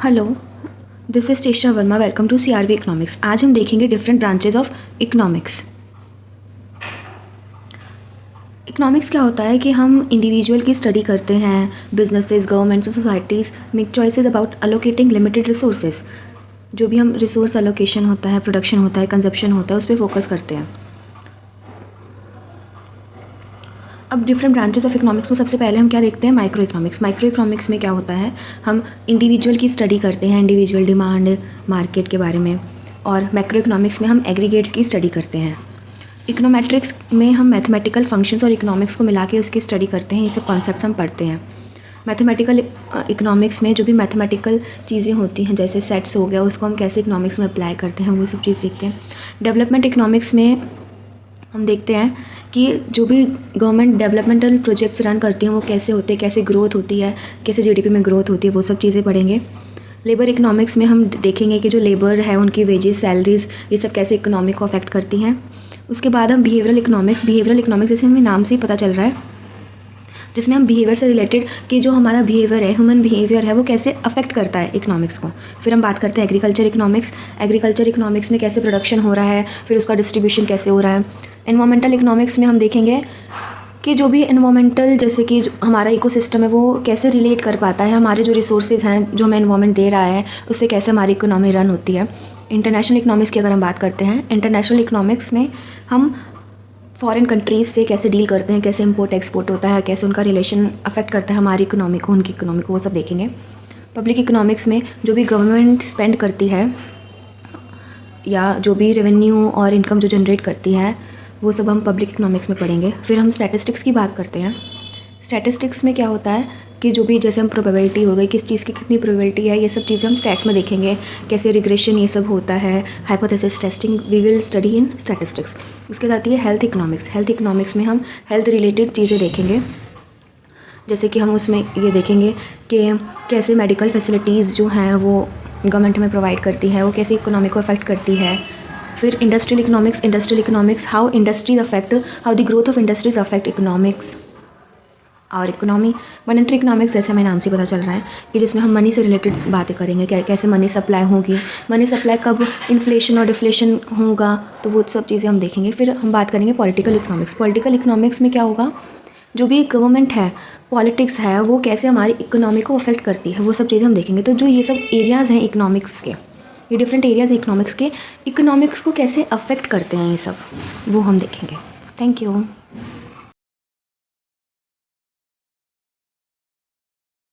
Hello, this is Cheshta Verma. Welcome to CRV economics. आज हम देखेंगे different branches of economics. Economics क्या होता है कि हम इंडिविजुअल की स्टडी करते हैं, बिजनेसेस, गवर्नमेंट्स और societies make choices about allocating limited resources. जो भी हम रिसोर्स अलोकेशन होता है, प्रोडक्शन होता है, कंजप्शन होता है, उस पर फोकस करते हैं। अब डिफरेंट ब्रांचेस ऑफ इकोनॉमिक्स में सबसे पहले हम क्या देखते हैं, माइक्रो इकोनॉमिक्स। माइक्रो इकोनॉमिक्स में क्या होता है, हम इंडिविजुअल की स्टडी करते हैं, इंडिविजुअल डिमांड, मार्केट के बारे में। और मैक्रो इकोनॉमिक्स में हम एग्रीगेट्स की स्टडी करते हैं। इकोनोमेट्रिक्स में हम मैथमेटिकल फंक्शंस और इकोनॉमिक्स को मिला के उसकी स्टडी करते हैं। ये सब कॉन्सेप्ट्स हम पढ़ते हैं। मैथमेटिकल इकोनॉमिक्स में जो भी मैथमेटिकल चीज़ें होती हैं, जैसे सेट्स हो गया, उसको हम कैसे इकोनॉमिक्स में अप्लाई करते हैं, वो सब चीज़ सीखते हैं। डेवलपमेंट इकोनॉमिक्स में हम देखते हैं कि जो भी गवर्नमेंट डेवलपमेंटल प्रोजेक्ट्स रन करती हैं वो कैसे होते हैं, कैसे ग्रोथ होती है, कैसे GDP में ग्रोथ होती है, वो सब चीज़ें पढ़ेंगे। लेबर इकोनॉमिक्स में हम देखेंगे कि जो लेबर है उनकी वेजेस, सैलरीज, ये सब कैसे इकोनॉमी को अफेक्ट करती हैं। उसके बाद हम बिहेवियरल इकोनॉमिक्स जैसे हमें नाम से ही पता चल रहा है, जिसमें हम बिहेवियर से रिलेटेड कि जो हमारा बिहेवियर है, ह्यूमन बिहेवियर है, वो कैसे अफेक्ट करता है इकोनॉमिक्स को। फिर हम बात करते हैं एग्रीकल्चर इकोनॉमिक्स में कैसे प्रोडक्शन हो रहा है, फिर उसका डिस्ट्रीब्यूशन कैसे हो रहा है। एनवायरमेंटल इकोनॉमिक्स में हम देखेंगे कि जो भी एनवायरमेंटल, जैसे कि हमारा इकोसिस्टम है, वो कैसे रिलेट कर पाता है, हमारे जो रिसोर्सेज हैं, जो हमें एनवायरमेंट दे रहा है, उससे कैसे हमारी इकोनॉमी रन होती है। इंटरनेशनल इकोनॉमिक्स की अगर हम बात करते हैं, इंटरनेशनल इकोनॉमिक्स में हम फॉरेन कंट्रीज़ से कैसे डील करते हैं, कैसे इंपोर्ट एक्सपोर्ट होता है, कैसे उनका रिलेशन अफेक्ट करता है हमारी इकोनॉमी को, उनकी इकोनॉमी को, वो सब देखेंगे। पब्लिक इकोनॉमिक्स में जो भी गवर्नमेंट स्पेंड करती है या जो भी रेवेन्यू और इनकम जो जनरेट करती है, वो सब हम पब्लिक इकोनॉमिक्स में पढ़ेंगे। फिर हम स्टैटिस्टिक्स की बात करते हैं। स्टैटिस्टिक्स में क्या होता है कि जो भी जैसे हम प्रोबेबिलिटी हो गई, किस चीज़ की कितनी प्रोबेबिलिटी है, ये सब चीज़ें हम स्टैट्स में देखेंगे, कैसे रिग्रेशन ये सब होता है, hypothesis testing we will study in statistics. उसके साथ ये हेल्थ इकोनॉमिक्स में हम हेल्थ रिलेटेड चीज़ें देखेंगे, जैसे कि हम उसमें ये देखेंगे कि कैसे मेडिकल फैसिलिटीज़ जो हैं वो गवर्नमेंट में प्रोवाइड करती है, वो कैसे इकोनॉमी को अफेक्ट करती है। फिर industrial economics how the growth of industries affect economics और इकोनॉमी। मॉनेटरी इकोनॉमिक्स जैसे हमें नाम से पता चल रहा है कि जिसमें हम मनी से रिलेटेड बातें करेंगे, कैसे मनी सप्लाई होगी, मनी सप्लाई कब इन्फ्लेशन और डिफ्लेशन होगा, तो वो सब चीज़ें हम देखेंगे। फिर हम बात करेंगे पॉलिटिकल इकोनॉमिक्स में क्या होगा, जो भी गवर्नमेंट है, पॉलिटिक्स है, वो कैसे हमारी इकोनॉमी को अफेक्ट करती है, वो सब चीज़ें हम देखेंगे। तो जो ये सब एरियाज़ हैं इकोनॉमिक्स के, ये डिफरेंट एरियाज़ हैं इकोनॉमिक्स के, इकोनॉमिक्स को कैसे अफेक्ट करते हैं ये सब, वो हम देखेंगे। Thank you.